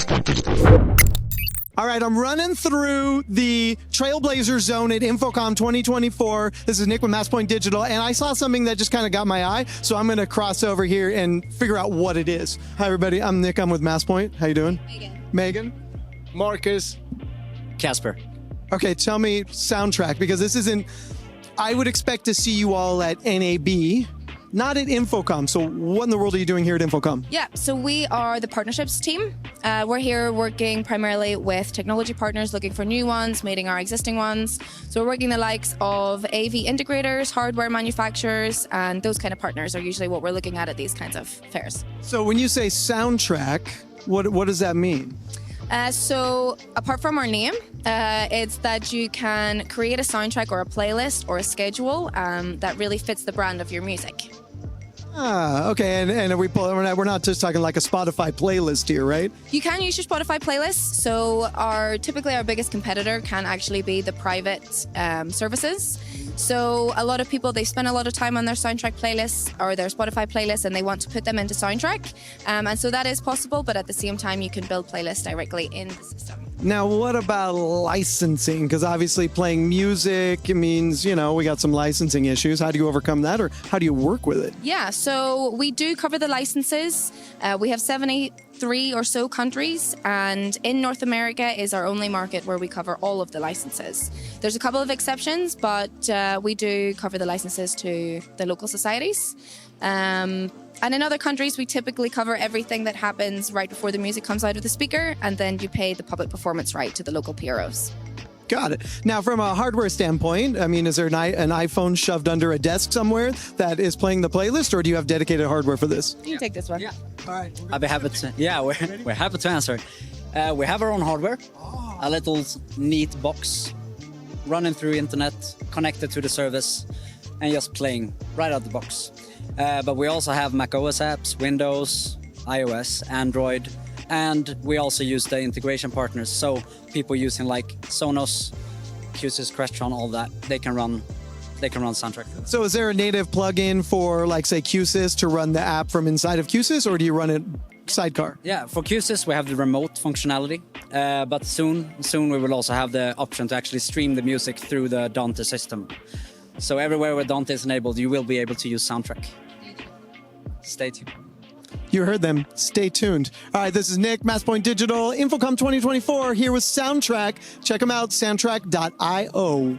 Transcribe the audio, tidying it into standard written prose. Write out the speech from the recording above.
All right, I'm running through the Trailblazer Zone at Infocom 2024. This is Nick with Massepoint Digital, and I saw something that just kind of got my eye, so I'm going to cross over here and figure out what it is. Hi, everybody. I'm Nick. I'm with Massepoint. How you doing? Megan. Marcus. Casper. Okay, tell me soundtrack, because this isn't... I would expect to see you all at NAB, not at Infocom. So what in the world are you doing here at Infocom? Yeah, so we are the partnerships team. We're here working primarily with technology partners, looking for new ones, meeting our existing ones. So we're working the likes of AV integrators, hardware manufacturers, and those kind of partners are usually what we're looking at these kinds of fairs. So when you say soundtrack, what does that mean? So apart from our name, it's that you can create a soundtrack or a playlist or a schedule that really fits the brand of your music. Ah, okay, and we're not just talking like a Spotify playlist here, right? You can use your Spotify playlist. So typically our biggest competitor can actually be the private services. So a lot of people, they spend a lot of time on their soundtrack playlists or their Spotify playlists, and they want to put them into soundtrack. And so that is possible, but at the same time, you can build playlists directly in the system. Now, what about licensing? Because obviously playing music means, we got some licensing issues. How do you overcome that, or how do you work with it? Yeah, so we do cover the licenses. We have 73 or so countries, and in North America is our only market where we cover all of the licenses. There's a couple of exceptions, but we do cover the licenses to the local societies. And in other countries, we typically cover everything that happens right before the music comes out of the speaker, and then you pay the public performance right to the local PROs. Got it. Now, from a hardware standpoint, is there an iPhone shoved under a desk somewhere that is playing the playlist, or do you have dedicated hardware for this? You can take this one. Yeah. All right. I'll be happy to. Yeah, we're happy to answer. We have our own hardware, a little neat box, running through internet, connected to the service, and just playing right out the box. But we also have macOS apps, Windows, iOS, Android, and we also use the integration partners. So people using like Sonos, Q-SYS, Crestron, all that, they can run soundtrack. So is there a native plugin for, like, say, Q-SYS to run the app from inside of Q-SYS, or do you run it sidecar? Yeah, for Q-SYS we have the remote functionality, but soon we will also have the option to actually stream the music through the Dante system. So everywhere where Dante is enabled, you will be able to use soundtrack. Stay tuned. You heard them. Stay tuned. All right, this is Nick, Massepoint Digital, Infocom 2024, here with Soundtrack. Check them out, soundtrack.io.